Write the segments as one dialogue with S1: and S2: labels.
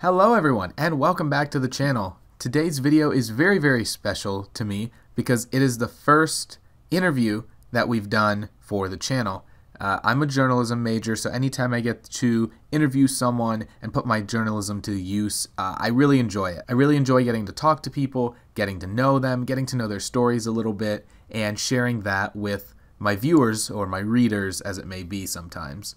S1: Hello everyone and welcome back to the channel. Today's video is very special to me because it is the first interview that we've done for the channel. I'm a journalism major, so anytime I get to interview someone and put my journalism to use, I really enjoy it. I really enjoy getting to talk to people, getting to know them, getting to know their stories a little bit, and sharing that with my viewers or my readers as it may be sometimes.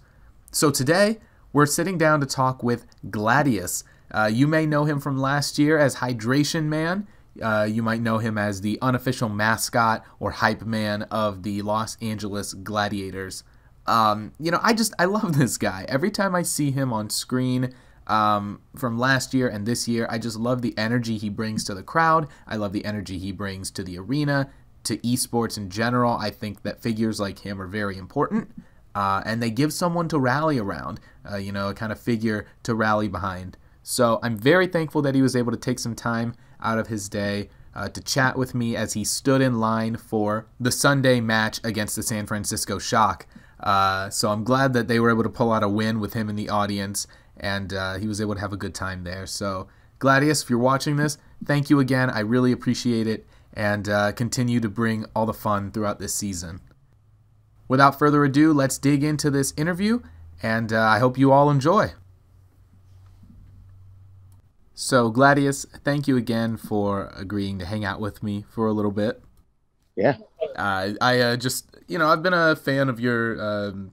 S1: So today, we're sitting down to talk with Gladius. You may know him from last year as Hydration Man. You might know him as the unofficial mascot or hype man of the Los Angeles Gladiators. I love this guy. Every time I see him on screen from last year and this year, I just love the energy he brings to the crowd. I love the energy he brings to the arena, to esports in general. I think that figures like him are very important. And they give someone to rally around, a kind of figure to rally behind. So I'm very thankful that he was able to take some time out of his day to chat with me as he stood in line for the Sunday match against the San Francisco Shock. So I'm glad that they were able to pull out a win with him in the audience, and he was able to have a good time there. So Gladius, if you're watching this, thank you again. I really appreciate it, and continue to bring all the fun throughout this season. Without further ado, let's dig into this interview, and I hope you all enjoy. So, Gladius, thank you again for agreeing to hang out with me for a little bit.
S2: Yeah.
S1: I've been a fan of your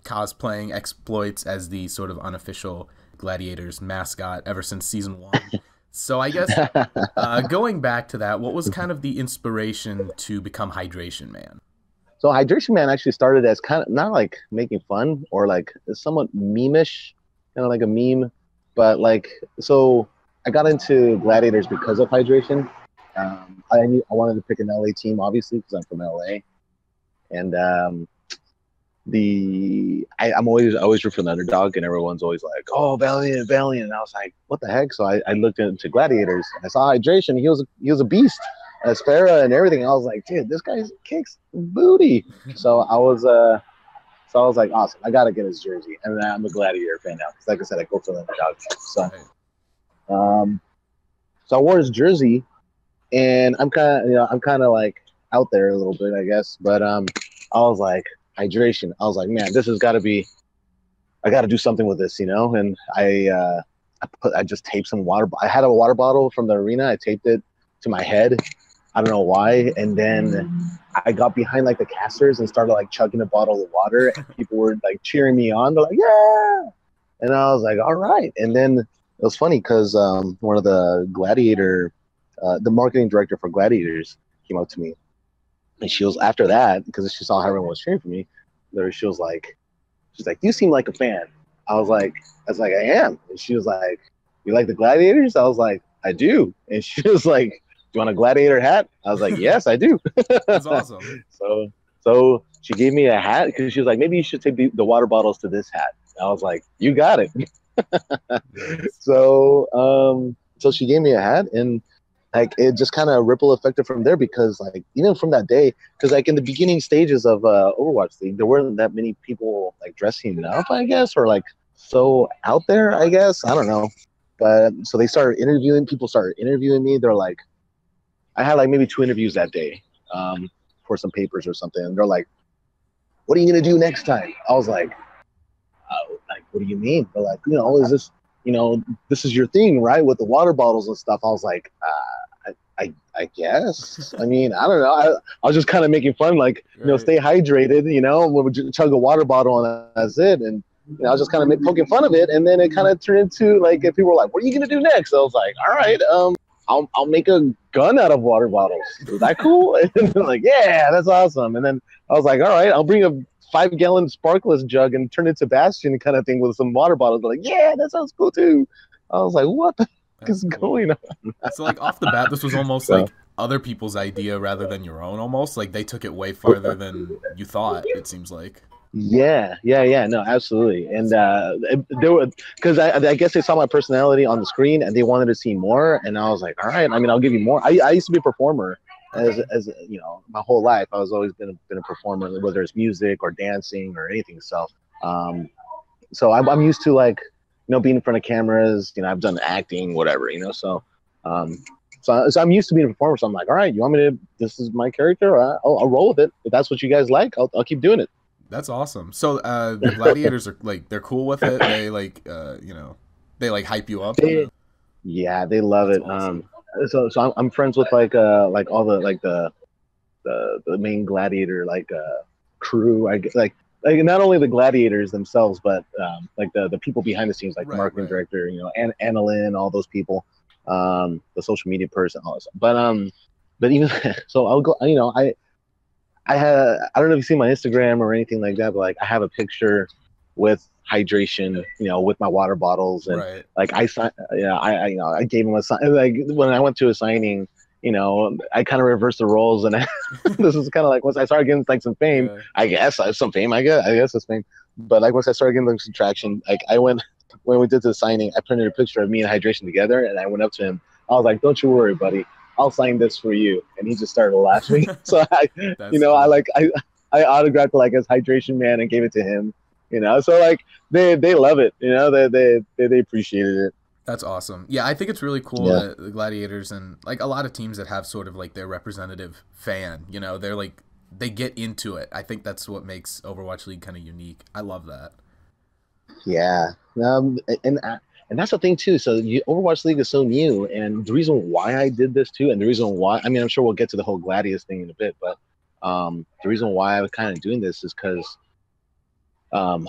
S1: cosplaying exploits as the sort of unofficial Gladiators mascot ever since season 1. So I guess going back to that, what was kind of the inspiration to become Hydration Man?
S2: So Hydration Man actually started as kind of not like making fun or like somewhat meme-ish, kind of like a meme, but like so I got into Gladiators because of hydration. I wanted to pick an LA team, obviously, because I'm from LA, and I'm always root for the underdog, and everyone's always like, "Oh, Valiant!" And I was like, "What the heck?" So I looked into Gladiators, and I saw Hydration. He was a beast, Aspera and everything. I was like, "Dude, this guy kicks booty." So I was like, "Awesome! I gotta get his jersey." And I'm a Gladiator fan now, because like I said, I go for the underdog. So. So I wore his jersey, and I'm kind of like out there a little bit, I guess. But I was like, hydration. I was like, man, this has got to be. I got to do something with this, And I just taped some water. I had a water bottle from the arena. I taped it to my head. I don't know why. And then I got behind like the casters and started like chugging a bottle of water, and people were like cheering me on. They're like, yeah. And I was like, all right. And then it was funny because one of the the marketing director for Gladiators came up to me, and she was after that because she saw how everyone was cheering for me. She's like, "You seem like a fan." I was like, "I am." And she was like, "You like the Gladiators?" I was like, "I do." And she was like, "Do you want a Gladiator hat?" I was like, "Yes, I do."
S1: That's awesome.
S2: So she gave me a hat because she was like, "Maybe you should take the water bottles to this hat." I was like, "You got it." So she gave me a hat, and like it just kind of ripple affected from there, because like even from that day, because like in the beginning stages of Overwatch League, there weren't that many people like dressing up, I guess, or like so out there, I guess. I don't know. But so people started interviewing me. They're like, I had like maybe 2 interviews that day for some papers or something, and they're like, "What are you gonna do next time?" I was like, like, what do you mean? They're like, is this, this is your thing, right? With the water bottles and stuff. I was like, I guess. I mean, I don't know. I was just kind of making fun, like,
S1: Right.
S2: Stay hydrated, when we chug a water bottle and that's it. And, I was just kind of poking fun of it. And then it kind of turned into like, if people were like, what are you going to do next? I was like, all right, I'll make a gun out of water bottles. Is that cool? And they're like, yeah, that's awesome. And then I was like, all right, I'll bring a 5-gallon sparkless jug and turn it to Bastion kind of thing with some water bottles. They're like, yeah, that sounds cool too. I was like, what the heck is going on?
S1: So like off the bat, this was almost like other people's idea rather than your own. Almost like they took it way farther than you thought. It seems like.
S2: Yeah, no, absolutely. And they were, because I guess they saw my personality on the screen and they wanted to see more. And I was like, all right, I mean, I'll give you more. I used to be a performer. As my whole life, I was always been a performer, whether it's music or dancing or anything. So I'm used to like being in front of cameras. I've done acting, whatever. Um, so I'm used to being a performer. So I'm like, all right, you want me to? This is my character. I'll roll with it. If that's what you guys like, I'll keep doing it.
S1: That's awesome. So the Gladiators are like they're cool with it. They like they like hype you up.
S2: Yeah, they love
S1: That's
S2: it.
S1: awesome.
S2: So I'm friends with like all the like the main gladiator crew. Like not only the gladiators themselves, but like the people behind the scenes, like the
S1: Right,
S2: marketing
S1: right.
S2: director, and Annalyn, all those people, the social media person, all that stuff. But even so, I'll go. I don't know if you see my Instagram or anything like that, but like I have a picture with hydration, with my water bottles, and
S1: Right.
S2: like I gave him a sign. Like when I went to a signing, I kind of reversed the roles, and this is kind of like once I started getting like some fame,
S1: Yeah.
S2: I guess some fame, I guess it's fame. But like once I started getting like, some traction, like I went when we did the signing, I printed a picture of me and hydration together, and I went up to him. I was like, "Don't you worry, buddy. I'll sign this for you." And he just started laughing. So
S1: That's
S2: I
S1: cool.
S2: like I autographed like his hydration man and gave it to him. So like they love it. They appreciated it.
S1: That's awesome. Yeah, I think it's really cool
S2: Yeah.
S1: that the Gladiators and like a lot of teams that have sort of like their representative fan, they're like they get into it. I think that's what makes Overwatch League kind of unique. I love that.
S2: Yeah. And that's the thing too. So Overwatch League is so new, and the reason why I did this too, and the reason why I'm sure we'll get to the whole Gladius thing in a bit, but the reason why I was kind of doing this is because um,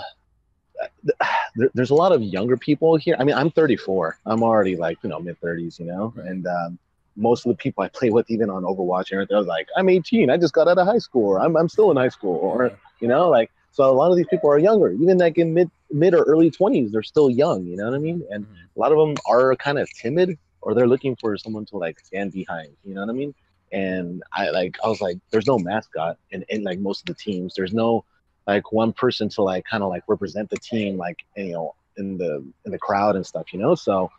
S2: there's a lot of younger people here. I mean, I'm 34. I'm already like mid 30s,
S1: Right.
S2: and most of the people I play with, even on Overwatch, and they're like, I'm 18. I just got out of high school, or I'm still in high school, or
S1: Yeah.
S2: like so. A lot of these people are younger, even like in mid or early 20s. They're still young. You know what I mean? And
S1: Mhm.
S2: a lot of them are kind of timid, or they're looking for someone to like stand behind. You know what I mean? And I was like, there's no mascot in like most of the teams. There's no like one person to like kind of like represent the team, like in the crowd and stuff. So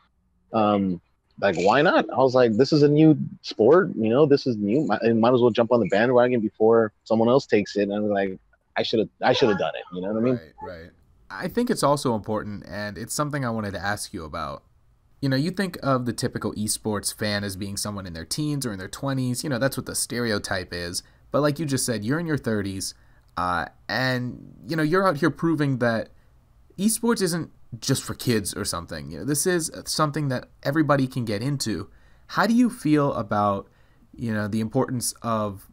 S2: um like why not? I was like, this is a new sport, this is new. Might as well jump on the bandwagon before someone else takes it. And I'm like, I should have done it. You know what I mean?
S1: Right, right. I think it's also important, and it's something I wanted to ask you about. You think of the typical esports fan as being someone in their teens or in their 20s. That's what the stereotype is. But like you just said, you're in your 30s, and you're out here proving that esports isn't just for kids or something. This is something that everybody can get into. How do you feel about the importance of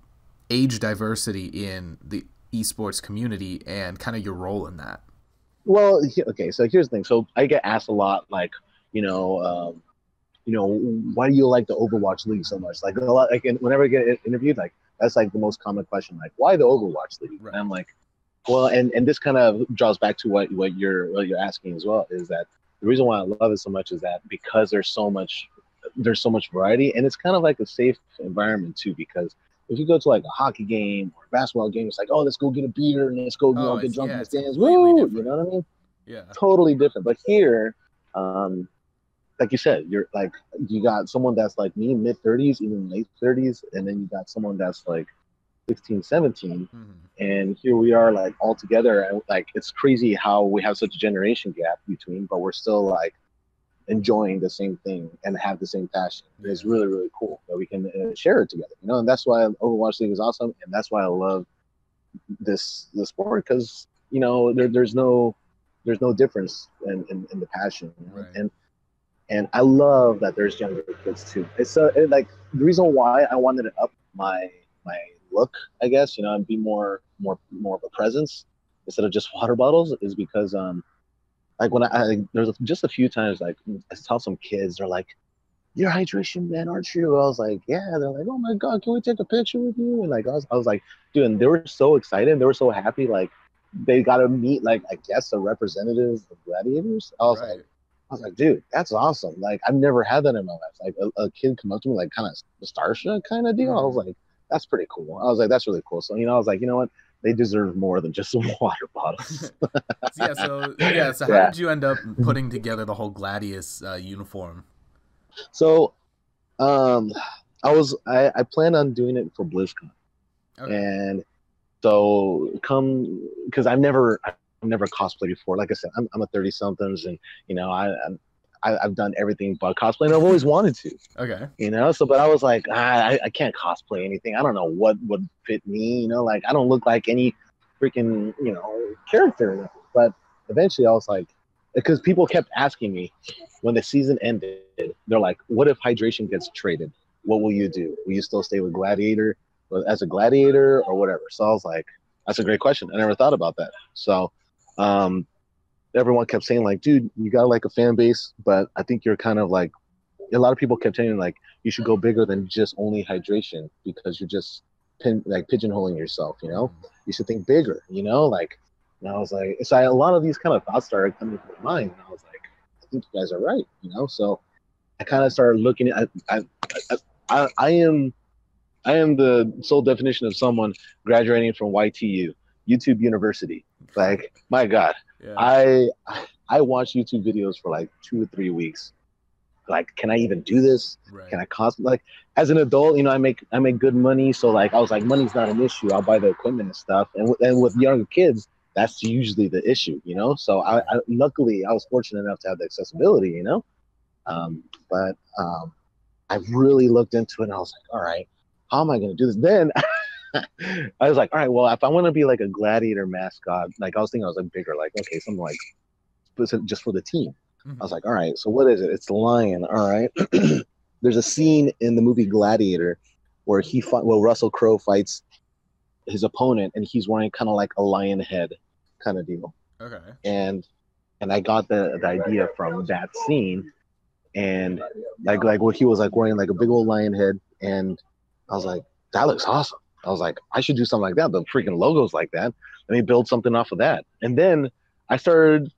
S1: age diversity in the esports community and kind of your role in that?
S2: Well, okay. So here's the thing. So I get asked a lot, like, you know, um, why do you like the Overwatch League so much? Like a lot, like whenever I get interviewed, like that's like the most common question, like why the Overwatch League? And
S1: Right.
S2: I'm like, well, and this kind of draws back to what you're asking as well, is that the reason why I love it so much is that because there's so much variety, and it's kind of like a safe environment too, because if you go to like a hockey game or a basketball game, it's like, oh, let's go get a beer and let's go,
S1: Oh,
S2: get
S1: it's
S2: drunk in
S1: yeah,
S2: the
S1: it's
S2: stands,
S1: completely
S2: woo, you
S1: different.
S2: know what I mean?
S1: Yeah.
S2: Totally different. But here, um, like you said, you're like you got someone that's like me, mid 30s, even late 30s, and then you got someone that's like 16, 17,
S1: Hmm.
S2: and here we are like all together, and like it's crazy how we have such a generation gap between, but we're still like enjoying the same thing and have the same passion. It's
S1: Yeah.
S2: really really cool that we can share it together, and that's why Overwatch League is awesome, and that's why I love the sport, because there's no difference in the passion,
S1: Right.
S2: and I love that there's younger kids too. Like the reason why I wanted to up my look, I guess, and be more of a presence instead of just water bottles, is because like when there's just a few times like I saw some kids, they're like, "You're hydration man, aren't you?" I was like, "Yeah." They're like, "Oh my god, can we take a picture with you?" And like I was like, dude, and they were so excited, they were so happy, like they got to meet, like I guess, a representative of Gladiators.
S1: Right.
S2: I was like, dude, that's awesome. Like I've never had that in my life. Like a kid come up to me, like kind of starstruck kind of deal. I was
S1: Hmm.
S2: like, that's pretty cool. I was like, that's really cool. So I was like, you know what? They deserve more than just some water bottles.
S1: So how
S2: Yeah.
S1: did you end up putting together the whole Gladius uniform?
S2: So um, I planned on doing it for BlizzCon,
S1: Okay.
S2: and so come because I've never cosplayed before. Like I said, I'm a 30-somethings, and you know, I've done everything but cosplay, and I've always wanted to.
S1: Okay.
S2: You know, so but I was like, I can't cosplay anything. I don't know what would fit me. You know, like I don't look like any freaking character. But eventually, I was like, because people kept asking me when the season ended, they're like, what if Hydration gets traded? What will you do? Will you still stay with Gladiator as a Gladiator or whatever? So I was like, that's a great question. I never thought about that. So everyone kept saying like, dude, you got like a fan base, but I think you're kind of like, a lot of people kept saying like, you should go bigger than just only Hydration because you're just pigeonholing yourself, you know? You should think bigger, you know? Like, and I was like, so a lot of these kind of thoughts started coming to my mind, and I was like, I think you guys are right, you know? So I kind of started looking at, I am the sole definition of someone graduating from YTU, YouTube University. Like, my God,
S1: Yeah.
S2: I watch YouTube videos for like 2 or 3 weeks. Like, can I even do this?
S1: Right.
S2: Can I cost like as an adult? You know, I make good money, so like I was like, money's not an issue. I'll buy the equipment and stuff. And with younger kids, that's usually the issue, you know. So I luckily I was fortunate enough to have the accessibility, you know. But I really looked into it, and I was like, all right, how am I going to do this? Then I was like, all right, well, if I want to be like a Gladiator mascot, like I was thinking I was like bigger, like okay, something like just for the team. I was like, all right, so what is it? It's the lion. All right. There's a scene in the movie Gladiator where Russell Crowe fights his opponent, and he's wearing kind of like a lion head kind of deal.
S1: Okay.
S2: And I got the idea from that scene, and like what he was like wearing like a big old lion head, and I was like, that looks awesome. I was like, I should do something like that. The freaking logo's like that. Let me build something off of that. And then I started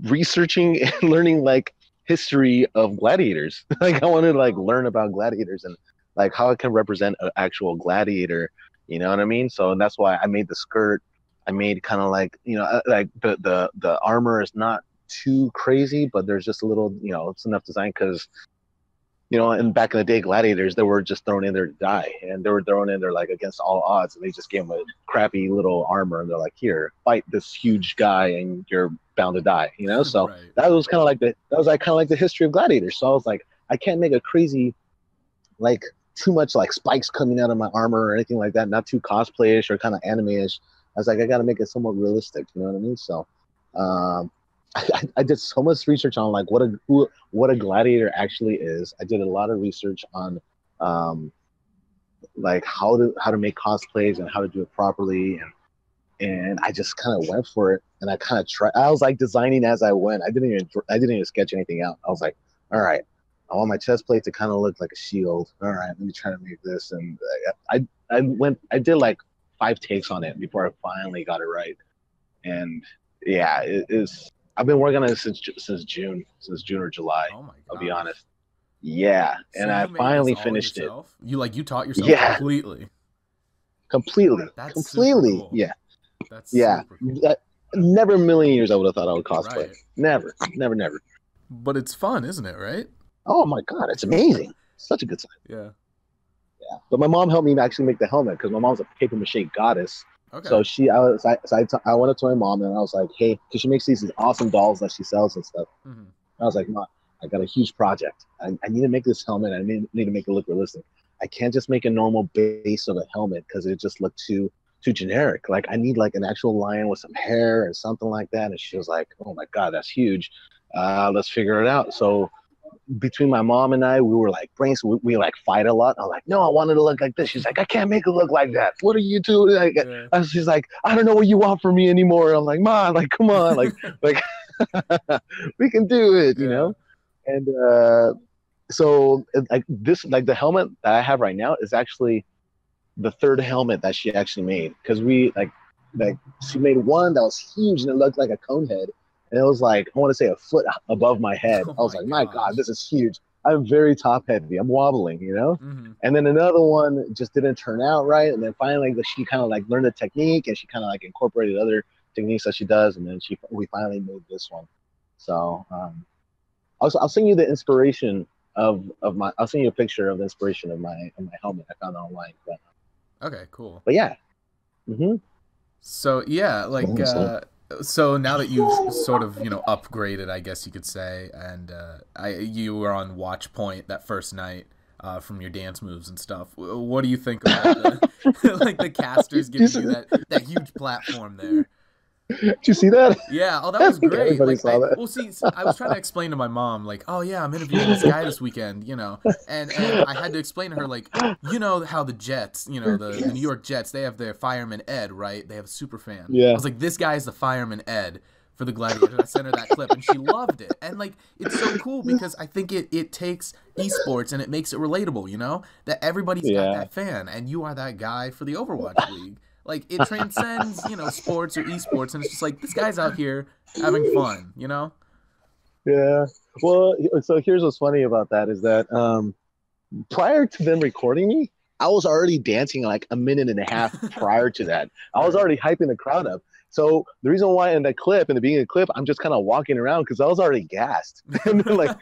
S2: researching and learning like history of gladiators. Like I wanted to like learn about gladiators and like how it can represent an actual gladiator, you know what I mean? So and that's why I made the skirt. I made kind of like, you know, like the armor is not too crazy, but there's just a little, you know, it's enough design because, you know, and back in the day, gladiators, they were just thrown in there to die, and they were thrown in there like against all odds, and they just gave them a crappy little armor, and they're like, here, fight this huge guy, and you're bound to die, you know. So
S1: Right.
S2: that was kind of like the history of gladiators. So I was like, I can't make a crazy, like too much like spikes coming out of my armor or anything like that, not too cosplayish or kind of anime-ish. I was like, I got to make it somewhat realistic, you know what I mean? So I did so much research on like what a gladiator actually is. I did a lot of research on like how to make cosplays and how to do it properly, and I just kind of went for it, and I kind of tried. I was like designing as I went. I didn't even sketch anything out. I was like, all right, I want my chest plate to kind of look like a shield. All right, let me try to make this, and I did like 5 takes on it before I finally got it right, and yeah, it is. I've been working on it since June or July.
S1: Oh my god.
S2: I'll be honest. Yeah,
S1: So
S2: and I finally finished it.
S1: You taught yourself
S2: Yeah.
S1: completely.
S2: Completely.
S1: That's
S2: completely.
S1: super cool.
S2: Yeah.
S1: That's
S2: Yeah.
S1: super cool.
S2: Never in a million years I would have thought I would cosplay.
S1: Right.
S2: Never.
S1: But it's fun, isn't it? Right?
S2: Oh my god, it's amazing. Such a good time.
S1: Yeah.
S2: Yeah. But my mom helped me actually make the helmet because my mom's a paper mache goddess.
S1: Okay.
S2: So I went up to my mom and I was like, hey, because she makes these awesome dolls that she sells and stuff.
S1: Mm-hmm.
S2: I was like, Mom, I got a huge project. I need to make this helmet. I need to make it look realistic. I can't just make a normal base of a helmet because it just looked too generic. Like I need like an actual lion with some hair and something like that. And she was like, oh my god, that's huge. Let's figure it out. So between my mom and I, we were like brainstorming. We like fight a lot. I'm like, no, I want it to look like this. She's like, I can't make it look like that. What are you doing? Like,
S1: Yeah.
S2: she's like, I don't know what you want from me anymore. I'm like, Mom, like, come on, like we can do it, you know. And so like this, like the helmet that I have right now is actually the 3rd helmet that she actually made, because we like she made one that was huge and it looked like a cone head. And it was like, I want to say a foot above my head.
S1: Oh
S2: I was
S1: my
S2: like, my
S1: gosh.
S2: God, this is huge. I'm very top heavy. I'm wobbling, you know?
S1: Mm-hmm.
S2: And then another one just didn't turn out right. And then finally, she kind of like learned the technique, and she kind of like incorporated other techniques that she does. And then we finally made this one. So I'll send you the inspiration of my, I'll send you a picture of the inspiration of my helmet I found online.
S1: Okay, cool.
S2: But yeah. Mm-hmm.
S1: So yeah, like So now that you've sort of, upgraded, I guess you could say, and you were on watch point that first night from your dance moves and stuff. What do you think of like the casters giving you that huge platform there?
S2: Did you see that?
S1: Yeah, oh, that
S2: I
S1: was
S2: think
S1: great.
S2: everybody
S1: Like,
S2: saw that.
S1: well, see, I was trying to explain to my mom, like, oh yeah, I'm interviewing this guy this weekend, and I had to explain to her, like, you know how the Jets, the New York Jets, they have their fireman Ed, right? They have a super fan. I
S2: Yeah,
S1: was like, this guy is the fireman Ed for the Gladiators. I sent her that clip, and she loved it. And like, it's so cool because I think it takes esports and it makes it relatable, that everybody's got
S2: yeah,
S1: that fan, and you are that guy for the Overwatch League. Like it transcends, sports or esports, and it's just like this guy's out here having fun.
S2: yeah. Well, so here's what's funny about that is that prior to them recording me, I was already dancing like a minute and a half prior to that. I was
S1: Right.
S2: already hyping the crowd up. So the reason why in the beginning of the clip, I'm just kind of walking around because I was already gassed. And then, like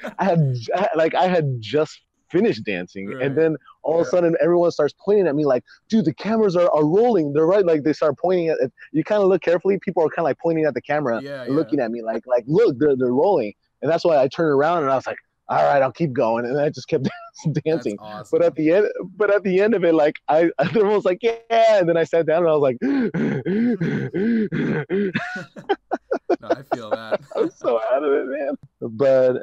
S2: I had just finished dancing, and
S1: Right.
S2: then all of a sudden everyone starts pointing at me like, dude, the cameras are rolling. They're right. Like they start pointing at. You kind of look carefully. People are kind of like pointing at the camera
S1: Yeah.
S2: and
S1: Yeah.
S2: looking at me like look, they're rolling. And that's why I turned around and I was like, all right, I'll keep going. And I just kept
S1: That's
S2: dancing. But at
S1: awesome.
S2: the end, of it, like everyone was like, yeah. And then I sat down and I was like,
S1: No, I feel that.
S2: I'm so out of it, man. But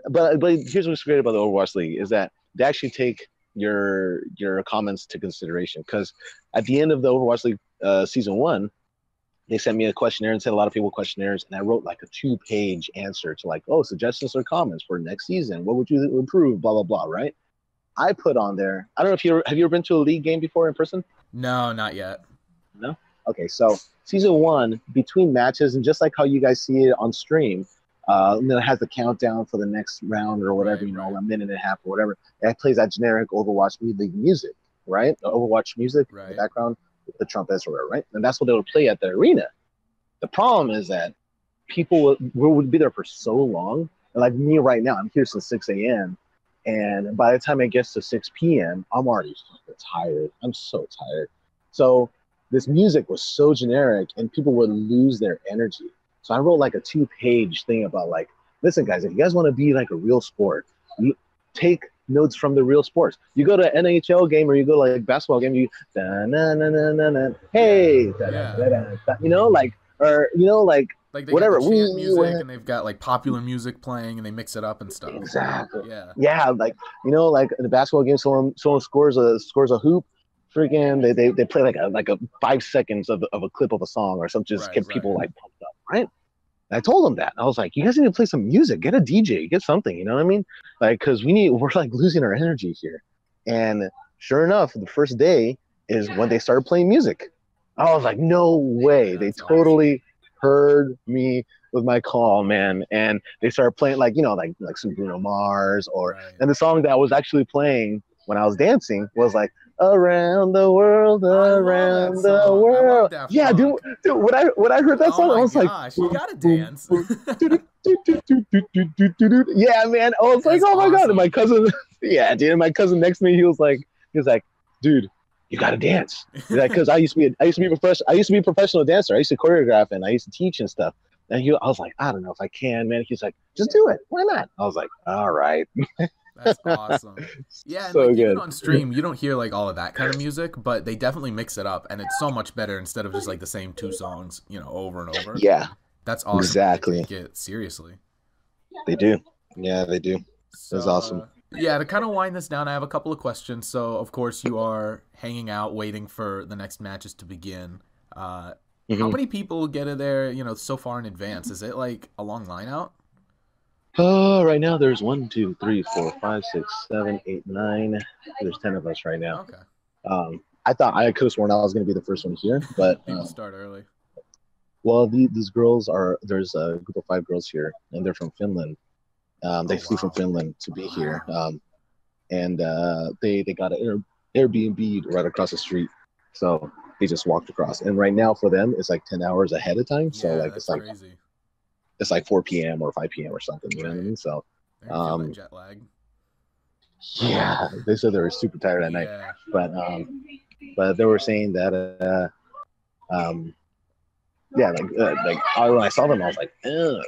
S2: here's what's great about the Overwatch League is that they actually take your comments to consideration because at the end of the Overwatch League season one, they sent me a questionnaire and sent a lot of people questionnaires, and I wrote like a 2-page answer to like, oh, suggestions or comments for next season. What would you improve? Blah blah blah. Right? I put on there. I don't know if have you ever been to a league game before in person?
S1: No, not yet.
S2: No. Okay, so season one between matches and just like how you guys see it on stream, and then it has the countdown for the next round or whatever,
S1: Right. Right.
S2: a minute and a half or whatever. And it plays that generic Overwatch League music, right? The Overwatch music in the
S1: Right.
S2: background with the trumpets or whatever, right? And that's what they would play at the arena. The problem is that people would be there for so long. And like me right now, I'm here since 6 a.m. And by the time it gets to 6 p.m., I'm already tired. I'm so tired. So this music was so generic and people would lose their energy. So I wrote like a 2-page thing about like, listen, guys, if you guys want to be like a real sport, you take notes from the real sports. You go to an NHL game or you go to like basketball game, you da na na na na na, hey, da, da,
S1: Yeah.
S2: da, da, da, like or like
S1: Like they got the
S2: whatever.
S1: chant
S2: We
S1: music
S2: went
S1: and they've got like popular music playing and they mix it up and stuff.
S2: exactly.
S1: Yeah.
S2: Yeah, like like in the basketball game, someone scores a hoop. Freaking, they play like a 5 seconds of a clip of a song or something, just
S1: Right.
S2: get
S1: Right.
S2: people like pumped up, right? And I told them that. I was like, you guys need to play some music, get a DJ, get something, you know what I mean? Like, because we're like losing our energy here. And sure enough, the first day is when they started playing music. I was like, no way. They
S1: That's awesome.
S2: totally heard me with my call, man. And they started playing like some Bruno Mars
S1: Right.
S2: and the song that was actually playing when I was dancing was like around the world,
S1: I love that
S2: around the
S1: song. I love
S2: world.
S1: Daft
S2: Yeah, dude,
S1: Punk.
S2: when I heard that
S1: Oh
S2: song, I
S1: my
S2: was like,
S1: gosh, you
S2: boom,
S1: gotta
S2: boom,
S1: dance.
S2: boom. Yeah, man. I was like,
S1: That's
S2: oh my god. And my
S1: awesome.
S2: cousin, yeah, dude. And my cousin next to me, he was like, dude, you gotta dance. He's like, because I used to be a professional dancer. I used to choreograph and I used to teach and stuff. And I was like, I don't know if I can, man. He's like, just do it. Why not? I was like, all right.
S1: That's awesome. Yeah, and
S2: So
S1: like even
S2: good.
S1: on stream, you don't hear like all of that kind of music, but they definitely mix it up, and it's so much better instead of just like the same two songs, over and over.
S2: Yeah,
S1: That's awesome that they
S2: exactly.
S1: take it seriously.
S2: They do. Yeah, they do. It's
S1: So,
S2: awesome.
S1: yeah, to kind of wind this down, I have a couple of questions. So, of course, you are hanging out, waiting for the next matches to begin. How
S2: Mm-hmm.
S1: many people get in there, so far in advance? Is it like a long line out?
S2: Oh, right now there's 1, 2, 3, 4, 5, 6, 7, 8, 9. There's 10 of us right now.
S1: Okay.
S2: I thought I could have sworn I was going to be the first one here, but
S1: People start early.
S2: well, these girls are. There's a group of 5 girls here, and they're from Finland. They
S1: Oh,
S2: flew from
S1: wow.
S2: Finland to be here, and they got an Airbnb right across the street, so they just walked across. And right now for them, it's like 10 hours ahead of time, so
S1: Yeah,
S2: like
S1: that's crazy.
S2: it's like 4 p.m. or 5 p.m. or something. You know what I
S1: Right.
S2: mean? So
S1: I can feel that
S2: um,
S1: jet lag.
S2: yeah, they said they were super tired at night,
S1: Yeah.
S2: but they were saying that um, yeah, when I saw them, I was like, oh.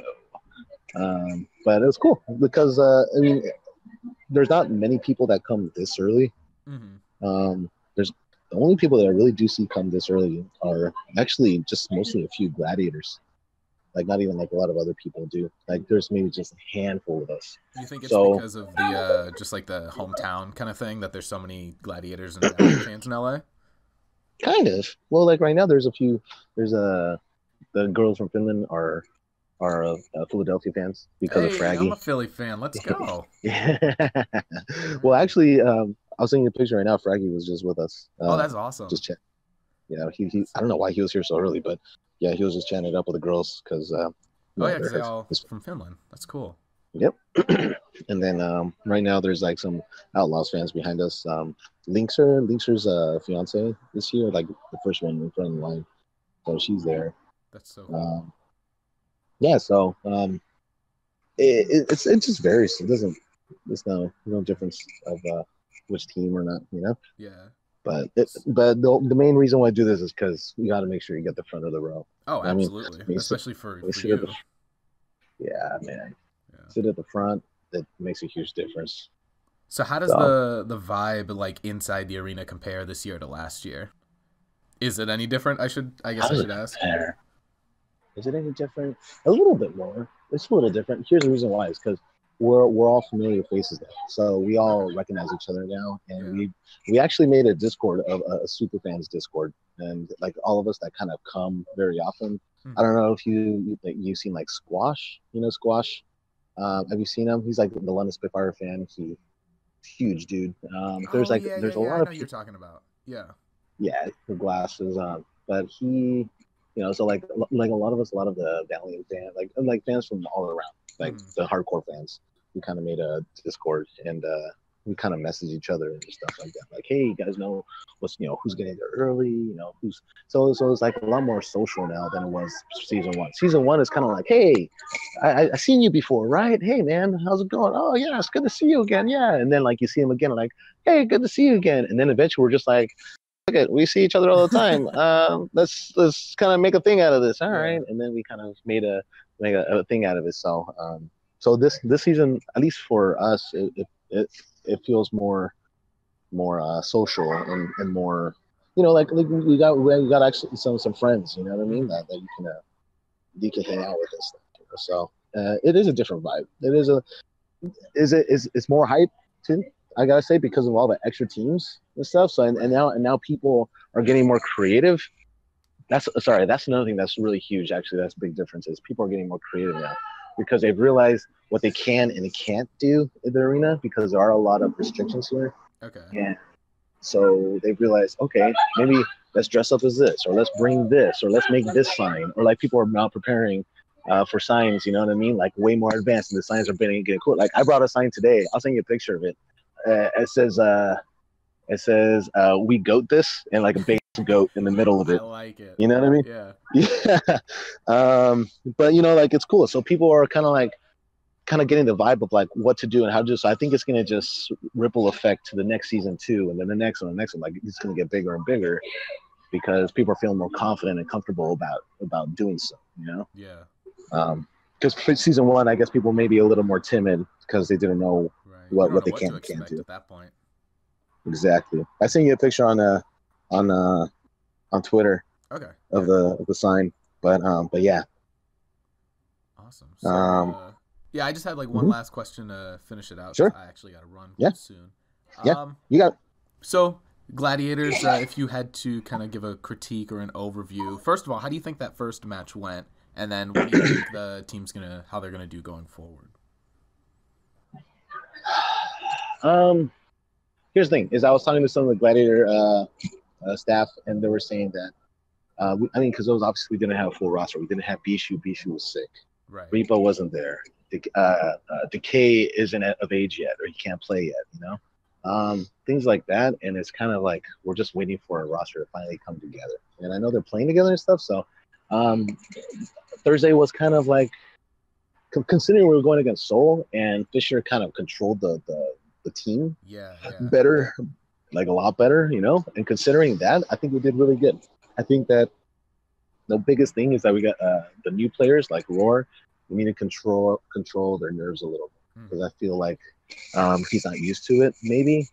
S2: But it was cool because I mean, there's not many people that come this early.
S1: Mm-hmm.
S2: There's the only people that I really do see come this early are actually just mostly a few gladiators. Like not even like a lot of other people do. Like there's maybe just a handful of us.
S1: You think it's
S2: So
S1: because of the just like the hometown kind of thing that there's so many Gladiators and Valiant fans in LA?
S2: kind of. Well, like right now, there's a few. There's a the girls from Finland are Philadelphia fans because of
S1: Hey, I'm a
S2: Fraggy.
S1: Philly fan. Let's go. All
S2: Well,
S1: right.
S2: actually, I'll send you a picture right now. Fraggy was just with us.
S1: Oh, that's awesome.
S2: Just chat. You know, he
S1: That's
S2: I
S1: so
S2: don't know why
S1: cool.
S2: he was here so early, but yeah, he was just chatting it up with the girls because
S1: Oh yeah,
S2: they're
S1: because they all from Finland. That's cool.
S2: yep. And then right now there's like some Outlaws fans behind us. Linkser's fiance this year, like the first one in front of the line, so she's there.
S1: That's so cool.
S2: Um, yeah, so it just varies. It doesn't. There's no difference of which team or not, you know.
S1: Yeah.
S2: But the main reason why I do this is because you got to make sure you get the front of the row.
S1: Oh,
S2: I mean,
S1: absolutely.
S2: when you sit,
S1: Especially for
S2: when you
S1: for
S2: sit at the
S1: you.
S2: yeah, man,
S1: Yeah.
S2: sit at the front. That makes a huge difference.
S1: So how does
S2: So
S1: the vibe like inside the arena compare this year to last year? Is it any different? I
S2: how
S1: guess I
S2: does it
S1: should ask.
S2: compare? Is it any different? A little bit more. It's a little different. Here's the reason why: is because we're all familiar faces now, so we
S1: Okay.
S2: all recognize each other now, and
S1: Yeah.
S2: we actually made a Discord of a super fans Discord, and like all of us that kind of come very often. I
S1: Hmm.
S2: don't know if you've seen like Squash. You know Squash. Have you seen him? He's like the London Spitfire fan. Huge dude.
S1: Oh yeah, yeah,
S2: There's a
S1: yeah. I
S2: lot
S1: know
S2: of
S1: who you're
S2: people.
S1: talking about. Yeah.
S2: Yeah, the glasses on, but he, so like a lot of us, a lot of the Valiant fans, like fans from all around, like
S1: Hmm.
S2: the hardcore fans, we kind of made a Discord and we kind of message each other and stuff like that. Like, hey, you guys know who's getting there early, who's so it's like a lot more social now than it was season one. Season one is kind of like, hey, I seen you before, right? Hey man, how's it going? Oh yeah, it's good to see you again. Yeah, and then like you see him again, like, hey, good to see you again. And then eventually we're just like, it. We see each other all the time. Let's kind of make a thing out of this. All
S1: Yeah.
S2: right, and then we kind of make a thing out of it. So this season, at least for us, it feels more social and more, like we got actually some friends. You know what I mean?
S1: Hmm.
S2: That you can hang out with us. So it is a different vibe. It is a is it is it's more hype too. I gotta say because of all the extra teams and stuff. So
S1: Right.
S2: and now people are getting more creative. That's another thing that's really huge. Actually, that's a big difference is people are getting more creative now because they've realized what they can and they can't do in the arena because there are a lot of restrictions here.
S1: Okay.
S2: And so they've realized, okay, maybe let's dress up as this, or let's bring this, or let's make this sign, or like people are now preparing for signs. You know what I mean? Like way more advanced, and the signs are getting cool. Like I brought a sign today. I'll send you a picture of it. It says we goat this, and like a base goat in the middle of
S1: I
S2: it.
S1: like it.
S2: You know what I mean?
S1: Yeah.
S2: Yeah. But like it's cool. So people are kind of getting the vibe of like what to do and how to do. So I think it's gonna just ripple effect to the next season too, and then the next one. Like it's gonna get bigger and bigger because people are feeling more confident and comfortable about doing so.
S1: Yeah.
S2: Because for season one, I guess people may be a little more timid because they didn't know
S1: Right. You don't
S2: what
S1: know
S2: they
S1: what
S2: can
S1: to
S2: and can't
S1: expect
S2: do.
S1: at that point.
S2: Exactly. I sent you a picture on on Twitter
S1: Okay.
S2: of
S1: Yeah. Cool.
S2: the sign, but yeah.
S1: Awesome. So,
S2: Um,
S1: yeah, I just had like one
S2: mhm.
S1: last question to finish it out because
S2: Sure.
S1: I actually got to run
S2: Yeah.
S1: soon.
S2: Yeah.
S1: Um,
S2: You got.
S1: so Gladiators, if you had to kind of give a critique or an overview, first of all, how do you think that first match went? And then what do you think the team's how they're gonna do going forward?
S2: Um, Here's the thing: is I was talking to some of the Gladiator staff, and they were saying that I mean, because those obviously we didn't have a full roster. We didn't have Bishu. Bishu was sick.
S1: Right.
S2: Repo wasn't there. Decay isn't of age yet, or he can't play yet. Things like that, and it's kind of like we're just waiting for a roster to finally come together. And I know they're playing together and stuff. So um, Thursday was kind of like considering we were going against Seoul, and Fisher kind of controlled the team
S1: Yeah. Yeah.
S2: better, like a lot better. And considering that, I think we did really good. I think that the biggest thing is that we got the new players like Roar. We need to control their nerves a little bit because I feel like he's not used to it. Maybe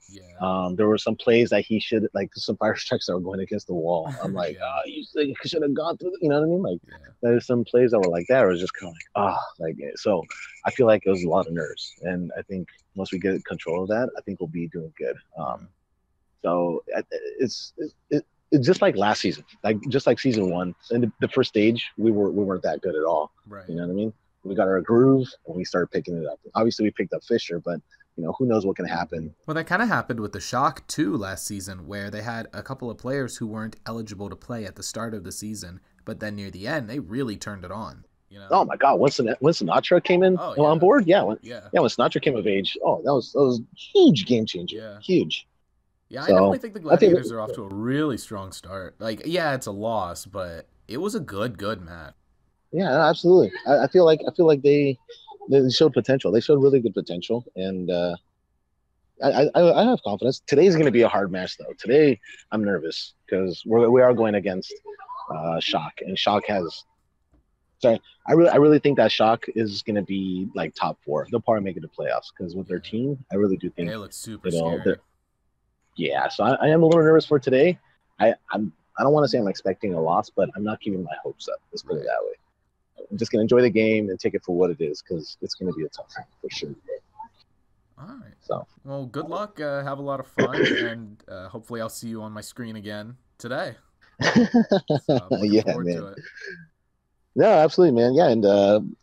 S2: there were some plays that he should like some fire strikes that were going against the wall. I'm like, you should have gone through. You know what I mean? Like there's some plays that were like that. It was just kind of like like so. I feel like it was a lot of nerves, and I think once we get control of that, I think we'll be doing good. So it's just like last season, like just like season one. In the first stage, we weren't that good at all.
S1: Right.
S2: You know what I mean? We got our groove and we started picking it up. Obviously, we picked up Fisher, but who knows what can happen.
S1: Well, that kind of happened with the Shock too last season, where they had a couple of players who weren't eligible to play at the start of the season, but then near the end, they really turned it on.
S2: Oh my God! When Sinatra came in on board, when Sinatra came of age, that was a huge game changer. Yeah. Huge.
S1: Yeah, so, I definitely think the Gladiators are off to a really strong start. Like, it's a loss, but it was a good match.
S2: Yeah, absolutely. I feel like they showed potential. They showed really good potential, and I have confidence. Today's going to be a hard match, though. Today, I'm nervous because we are going against Shock, and Shock has. Sorry, I really think that Shock is going to be like top 4. They'll probably make it to playoffs because with their team, I really do think
S1: they look super scary.
S2: Yeah, so I am a little nervous for today. I don't want to say I'm expecting a loss, but I'm not keeping my hopes up. Let's put it that way. I'm just going to enjoy the game and take it for what it is because it's going to be a tough one for sure.
S1: All right. So, well, good luck. Have a lot of fun, and hopefully I'll see you on my screen again today. So
S2: yeah, man. No, absolutely, man. Yeah, and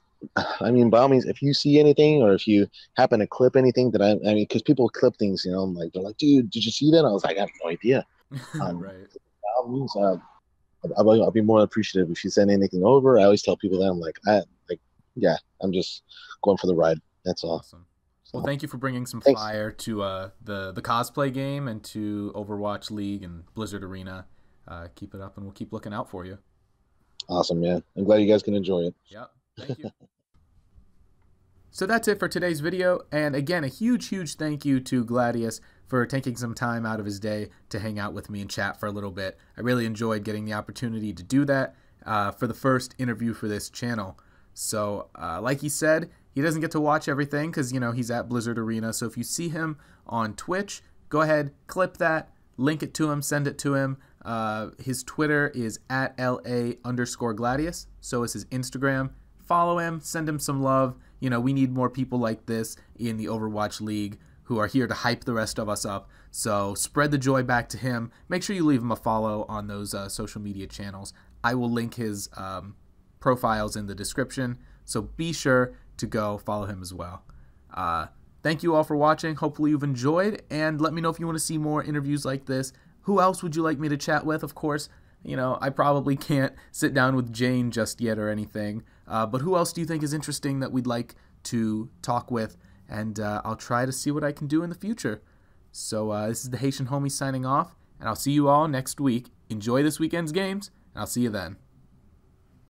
S2: I mean, by all means, if you see anything or if you happen to clip anything that I mean, because people clip things, I'm like, they're like, dude, did you see that? I was like, I have no idea.
S1: Right.
S2: By all means, I'll be more appreciative if you send anything over. I always tell people that I'm like, I'm just going for the ride. That's all.
S1: Awesome. Well, thank you for bringing some fire to the cosplay game and to Overwatch League and Blizzard Arena. Keep it up, and we'll keep looking out for you.
S2: Awesome, man. I'm glad you guys can enjoy it.
S1: Yeah, thank you. So that's it for today's video, and again, a huge thank you to Gladius for taking some time out of his day to hang out with me and chat for a little bit. I really enjoyed getting the opportunity to do that for the first interview for this channel. So like he said, he doesn't get to watch everything because, he's at Blizzard Arena. So if you see him on Twitch, go ahead, clip that, link it to him, send it to him. His Twitter is @LA_Gladius. So is his Instagram. Follow him, send him some love. We need more people like this in the Overwatch League who are here to hype the rest of us up. So spread the joy back to him. Make sure you leave him a follow on those social media channels. I will link his profiles in the description. So be sure to go follow him as well. Thank you all for watching. Hopefully you've enjoyed, and let me know if you want to see more interviews like this. Who else would you like me to chat with? Of course, I probably can't sit down with Jane just yet or anything, but who else do you think is interesting that we'd like to talk with? And I'll try to see what I can do in the future. So this is the Haitian Homie signing off, and I'll see you all next week. Enjoy this weekend's games, and I'll see you then.